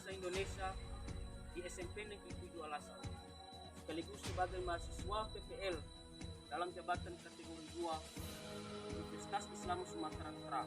Bahasa Indonesia di SMP Negeri 7 Alasan, sekaligus sebagai mahasiswa PPL dalam jabatan kategori 2 Universitas Islam Sumatera Utara.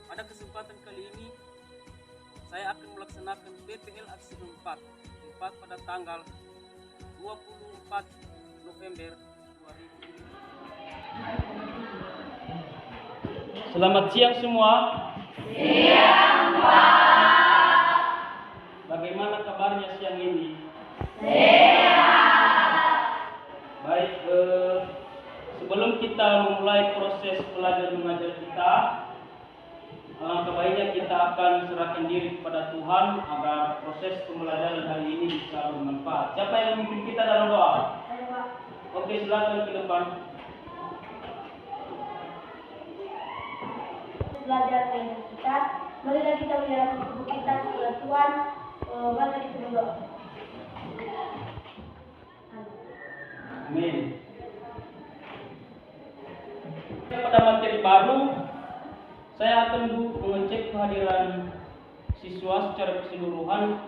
Pada kesempatan kali ini, saya akan melaksanakan PPL aksi 4 pada tanggal 24 November 2020. Selamat siang semua. Siang, Pak. Bagaimana kabarnya siang ini? Sehat. Baik, sebelum kita memulai proses belajar mengajar kita, kebaiknya kita akan serahkan diri kepada Tuhan agar proses pembelajaran hari ini bisa bermanfaat. Siapa yang memimpin kita dalam doa? Saya, Pak. Oke, silakan ke depan. Belajar dengan kita, marilah kita menyerahkan tubuh kita kepada Tuhan. Marilah kita berdoa. Amin. Pada materi baru, saya akan mengecek kehadiran siswa secara keseluruhan.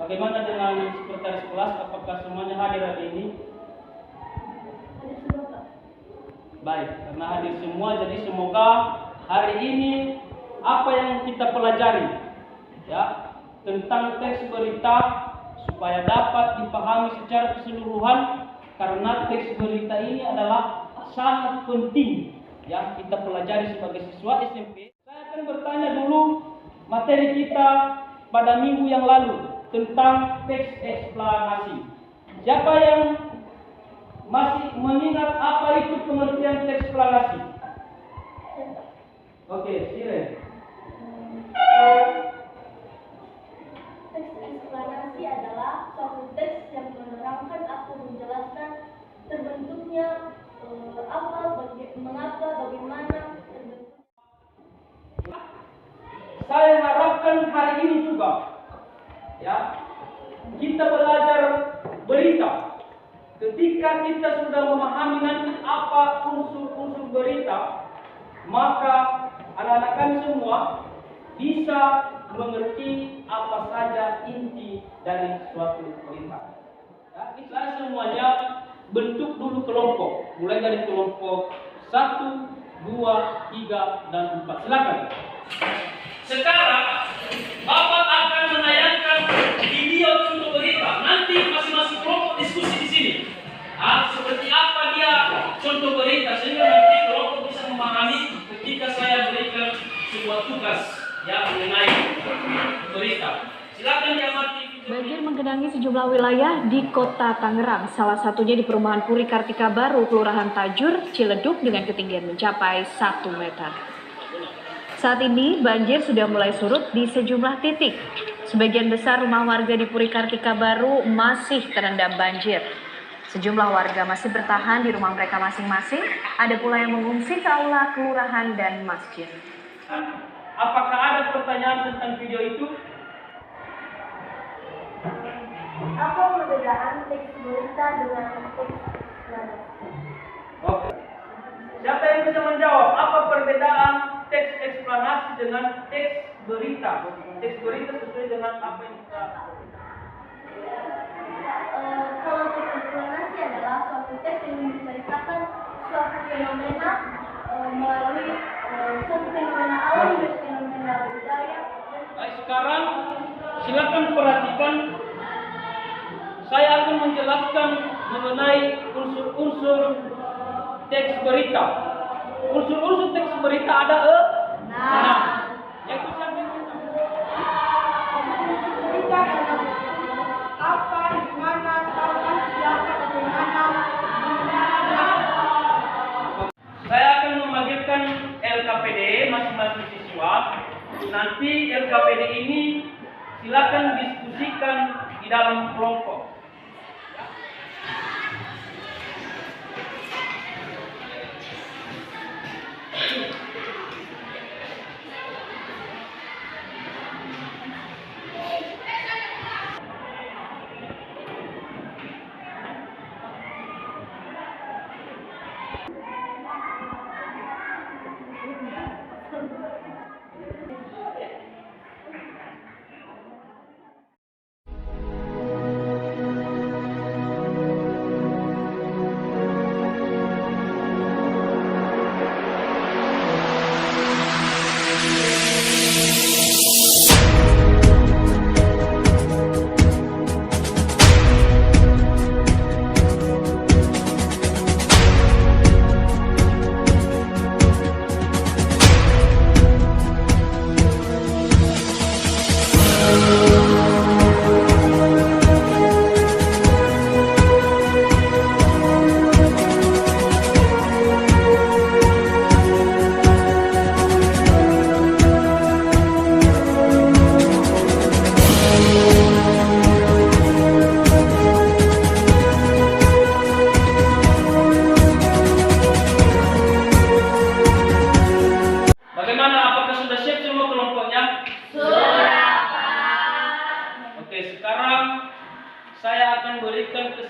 Bagaimana dengan sekretaris kelas? Apakah semuanya hadir hari ini? Hadir semua, Pak. Baik, karena hadir semua, jadi semoga hari ini apa yang kita pelajari, ya, tentang teks berita supaya dapat dipahami secara keseluruhan, karena teks berita ini adalah sangat penting, ya, kita pelajari sebagai siswa SMP. Saya akan bertanya dulu materi kita pada minggu yang lalu tentang teks eksplanasi. Siapa yang masih mengingat apa itu pengertian teks eksplanasi? Oke, Siren. Teks eksplanasi adalah suatu teks yang menerangkan atau menjelaskan terbentuknya mengapa, bagaimana terbentuk. Saya harapkan hari ini juga, ya, kita belajar berita. Ketika kita sudah memahami nanti apa unsur-unsur berita, maka anak-anak kami semua bisa mengerti apa saja inti dari suatu berita. Ya, kita semuanya bentuk dulu kelompok, mulai dari kelompok 1, 2, 3, dan 4. Silakan. Sekarang Bapak akan menayangkan video contoh berita. Nanti masing-masing kelompok diskusi di sini. Seperti apa dia contoh berita, sehingga nanti kelompok bisa memahami ketika saya berikan sebuah tugas, ya, mengenai berita. Silakan diamati. Banjir menggenangi sejumlah wilayah di Kota Tangerang, salah satunya di Perumahan Puri Kartika Baru, Kelurahan Tajur, Ciledug dengan ketinggian mencapai 1 meter. Saat ini banjir sudah mulai surut di sejumlah titik. Sebagian besar rumah warga di Puri Kartika Baru masih terendam banjir. Sejumlah warga masih bertahan di rumah mereka masing-masing, ada pula yang mengungsi ke aula kelurahan dan masjid. Apakah ada pertanyaan tentang video itu? Apa perbedaan teks berita dengan teks eksplanasi? Oke. Siapa yang bisa menjawab apa perbedaan teks eksplanasi dengan teks berita? Teks berita sesuai dengan apa yang kita. Kalau teks eksplanasi adalah suatu teks yang menceritakan suatu fenomena melalui suatu fenomena alam dan fenomena budaya. Baik, sekarang silakan perhatikan. Saya akan menjelaskan mengenai unsur-unsur teks berita. Unsur-unsur teks berita ada 6. Yaitu siapa yang bisa? Berita adalah apa, di mana, kapan, siapa, bagaimana. Saya akan memanggilkan LKPD masing-masing siswa. Nanti LKPD ini silakan diskusikan di dalam kelompok.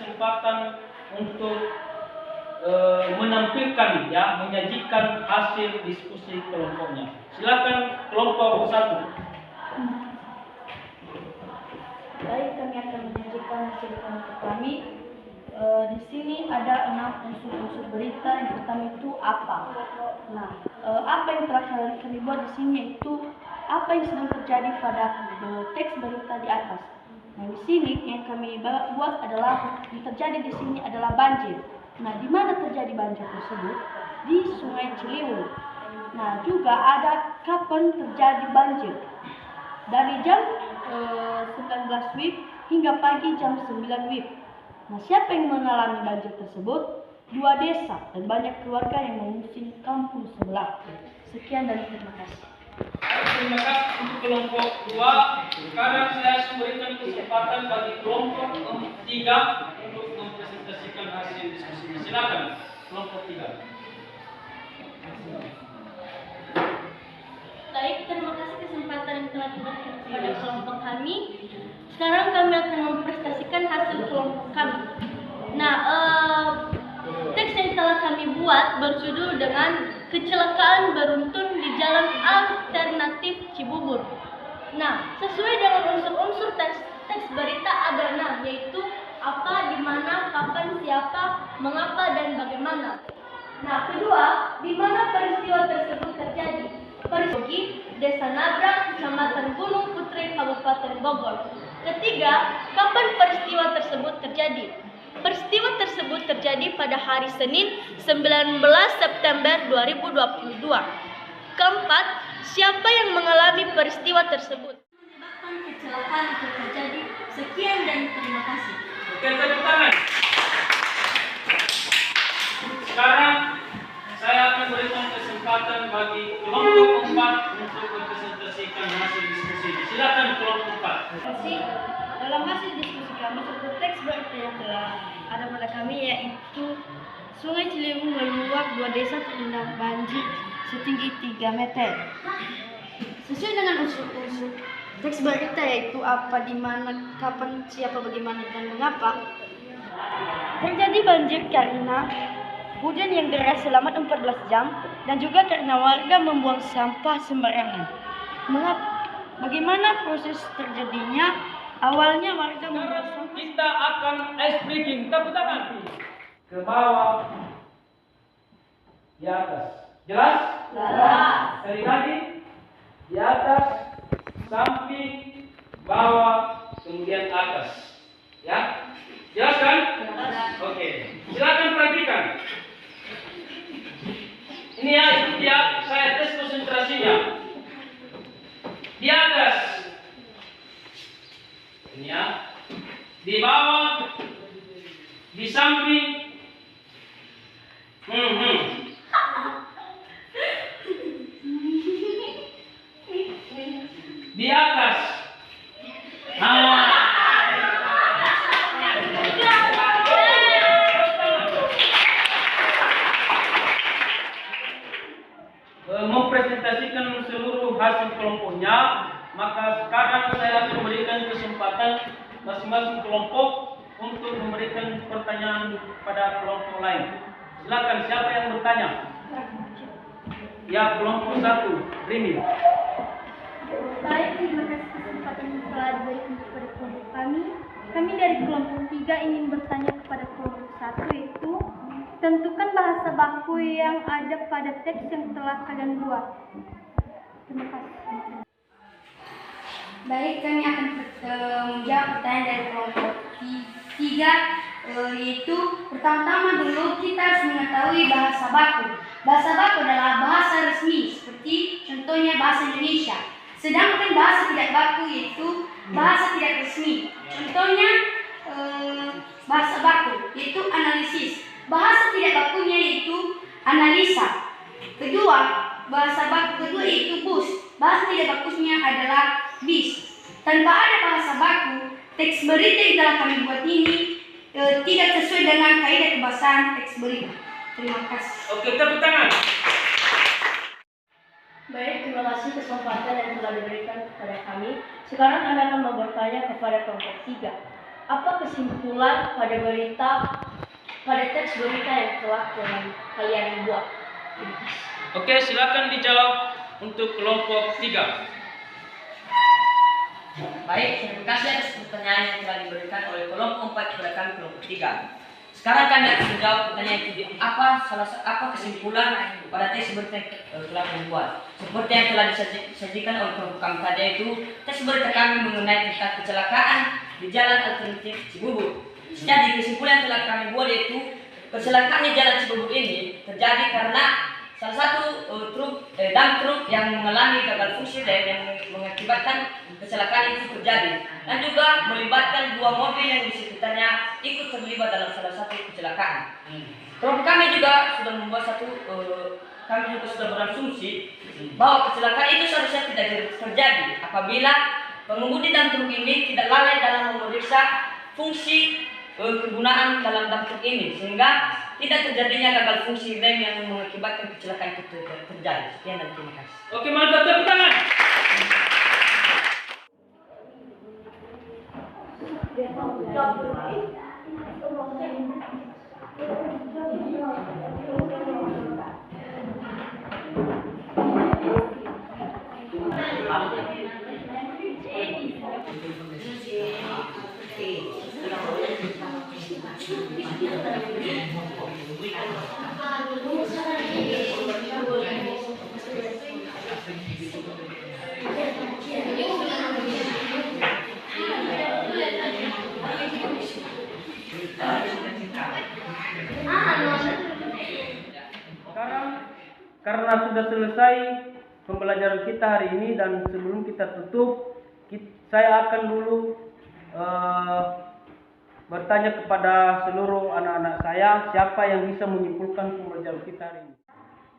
kesempatan untuk menampilkan, ya, menyajikan hasil diskusi kelompoknya. Silakan kelompok 1. Baik, kami akan menyajikan hasil kelompok kami. Di sini ada 6 unsur-unsur berita. Yang pertama itu apa? Nah, apa yang telah kami buat di sini itu apa yang sedang terjadi pada teks berita di atas. Nah, di sini yang kami buat adalah yang terjadi di sini adalah banjir. Nah, di mana terjadi banjir tersebut? Di Sungai Ciliwung. Nah, juga ada kapan terjadi banjir. Dari jam 19 WIB hingga pagi jam 9 WIB. Nah, siapa yang mengalami banjir tersebut? 2 desa dan banyak keluarga yang mengungsi kampung sebelah. Sekian dan terima kasih. Terima kasih untuk kelompok 2. Sekarang saya memberikan kesempatan bagi kelompok 3 untuk mempresentasikan hasil diskusinya. Silakan kelompok 3. Baik, terima kasih kesempatan yang telah diberikan kepada kelompok kami. Sekarang kami akan mempresentasikan hasil kelompok kami. Nah, teks yang telah kami buat berjudul dengan Kecelakaan Beruntun di Jalan Alternatif Cibubur. Nah, sesuai dengan unsur-unsur teks berita ada 6, yaitu apa, di mana, kapan, siapa, mengapa, dan bagaimana. Nah, kedua, di mana peristiwa tersebut terjadi. Peristiwa Desa Nabrang, Kecamatan Gunung Putri, Kabupaten Bogor. Ketiga, kapan peristiwa tersebut terjadi. Peristiwa tersebut terjadi pada hari Senin 19 September 2022. Keempat, siapa yang mengalami peristiwa tersebut. Menyebabkan kecelakaan itu terjadi. Sekian dan terima kasih. Oke, tepuk tangan. Sekarang saya akan berikan kesempatan bagi kelompok 4 untuk mempresentasikan hasil diskusi. Silakan kelompok 4. Terima kasih. Dalam hasil diskusi kami tentang teks berita yang telah ada pada kami, yaitu Sungai Ciliwung meluap, 2 desa terendam banjir setinggi 3 meter. Sesuai dengan unsur-unsur teks berita, yaitu apa, di mana, kapan, siapa, bagaimana, dan mengapa. Terjadi banjir karena hujan yang deras selama 14 jam dan juga karena warga membuang sampah sembarangan. Bagaimana proses terjadinya? Awalnya warga membuang sampah. Kita akan ice breaking. Tepuk tangan. Ke bawah, di atas. Jelas? Jelas. Sekali lagi. Di atas, samping, bawah, kemudian atas. Ya? Jelas kan? Jelas. Oke. Silakan perhatikan. Ini ya, itu dia. Saya tes konsentrasinya. Di atas. Ini ya. Di bawah. Di samping. Di atas. Mempresentasikan seluruh hasil kelompoknya, maka sekarang saya akan memberikan kesempatan masing-masing kelompok untuk memberikan pertanyaan kepada kelompok lain. Silakan, siapa yang bertanya? Ya, kelompok 1, Rini. Baik, terima kasih kesempatan yang telah diberikan kepada kelompok kami. Kami dari kelompok 3 ingin bertanya kepada kelompok 1, yaitu tentukan bahasa baku yang ada pada teks yang telah kalian buat. Terima kasih. Baik, kami akan menjawab pertanyaan dari kelompok 3, yaitu pertama-tama dulu kita harus mengetahui bahasa baku. Bahasa baku adalah bahasa resmi, seperti contohnya bahasa Indonesia. Sedangkan bahasa tidak baku yaitu bahasa tidak resmi. Contohnya bahasa baku yaitu analisis. Bahasa tidak bakunya yaitu analisa. Kedua, bahasa baku kedua yaitu bus. Bahasa tidak bakunya adalah bis. Tanpa ada bahasa baku, teks berita yang telah kami buat ini tidak sesuai dengan kaidah kebahasaan teks berita. Terima kasih. Oke, tepuk tangan. Baik, terima kasih kesempatan yang telah diberikan kepada kami. Sekarang kami akan bertanya kepada kelompok 3. Apa kesimpulan pada teks berita yang telah kalian buat? Oke, silakan dijawab untuk kelompok 3. Baik, terima kasih atas pertanyaan yang telah diberikan oleh kelompok 4 kepada kami kelompok 3. Sekarang kami akan menjawab pertanyaan itu. Apa kesimpulan pada teks berita yang telah dibuat? Seperti yang telah disajikan oleh kelompok kami tadi, itu teks berita kami mengenai tentang kecelakaan di jalan alternatif Cibubur. Jadi kesimpulan yang telah kami buat yaitu kecelakaan di jalan Cibubur ini terjadi karena salah satu dump truk yang mengalami gagal fungsi dan yang mengakibatkan kecelakaan itu terjadi, dan juga melibatkan 2 mobil yang di sekitarnya ikut terlibat dalam salah satu kecelakaan. Kelompok kami juga sudah membuat kami juga sudah berasumsi bahwa kecelakaan itu seharusnya tidak terjadi apabila pengemudi dump truk ini tidak lalai dalam memeriksa fungsi kegunaan dalam dump truk ini, sehingga tidak terjadinya gagal fungsi rem yang mengakibatkan kecelakaan itu terjadi. Sekian dan terima kasih. Oke, mantap, tepuk tangan. Sekarang karena sudah selesai pembelajaran kita hari ini dan sebelum kita tutup, saya akan dulu bertanya kepada seluruh anak-anak saya, siapa yang bisa menyimpulkan pembelajaran kita hari ini.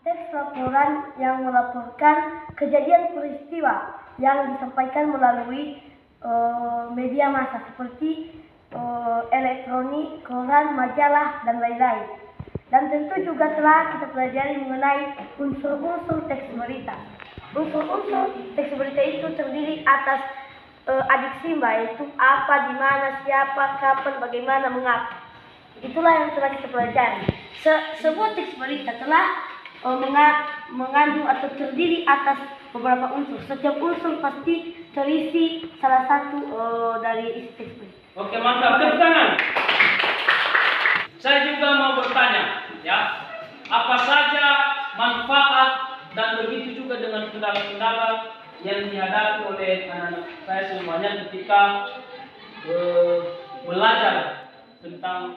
Teks laporan yang melaporkan kejadian peristiwa yang disampaikan melalui media massa seperti elektronik, koran, majalah, dan lain-lain. Dan tentu juga telah kita pelajari mengenai unsur-unsur teks berita. Unsur-unsur teks berita itu terdiri atas adik simba, yaitu apa, di mana, siapa, kapan, bagaimana, mengapa. Itulah yang telah kita pelajari. Sebuah teks berita telah mengandung atau terdiri atas beberapa unsur. Setiap unsur pasti terisi salah satu dari isi teks berita. Oke, mantap, tepuk tangan. Saya juga mau bertanya, ya, apa saja manfaat dan begitu juga dengan kendala-kendala yang dihadapi oleh anak-anak saya semuanya ketika belajar tentang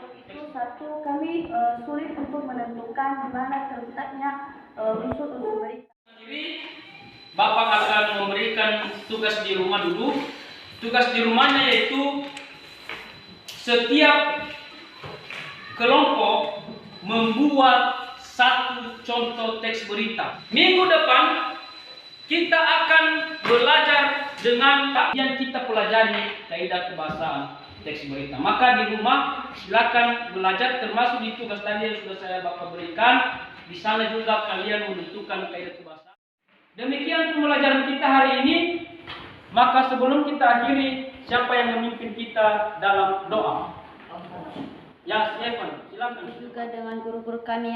Satu, kami sulit untuk menentukan di mana terletaknya unsur-unsur berita. Bapak akan memberikan tugas di rumah dulu. Tugas di rumahnya yaitu setiap kelompok membuat satu contoh teks berita. Minggu depan kita akan belajar dengan yang kita pelajari kaidah kebahasaan teks berita. Maka di rumah silakan belajar, termasuk di tugas tadi yang sudah saya Bapak berikan. Di sana juga kalian menentukan kaidah kebahasaan. Demikian pembelajaran kita hari ini. Maka sebelum kita akhiri, siapa yang memimpin kita dalam doa? Ya, Stefan, silakan. Juga dengan guru-guru kami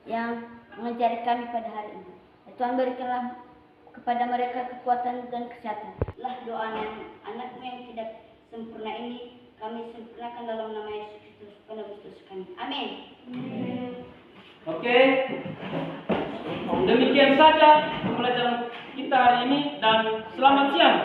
yang mengajari kami pada hari ini. Tuhan berikanlah kepada mereka kekuatan dan kesehatan. Lah doa anakmu yang tidak sempurna ini kami sempurnakan dalam nama Yesus Kristus penebus dosa kami. Amin. Oke. Demikian saja pembelajaran kita hari ini dan selamat siang.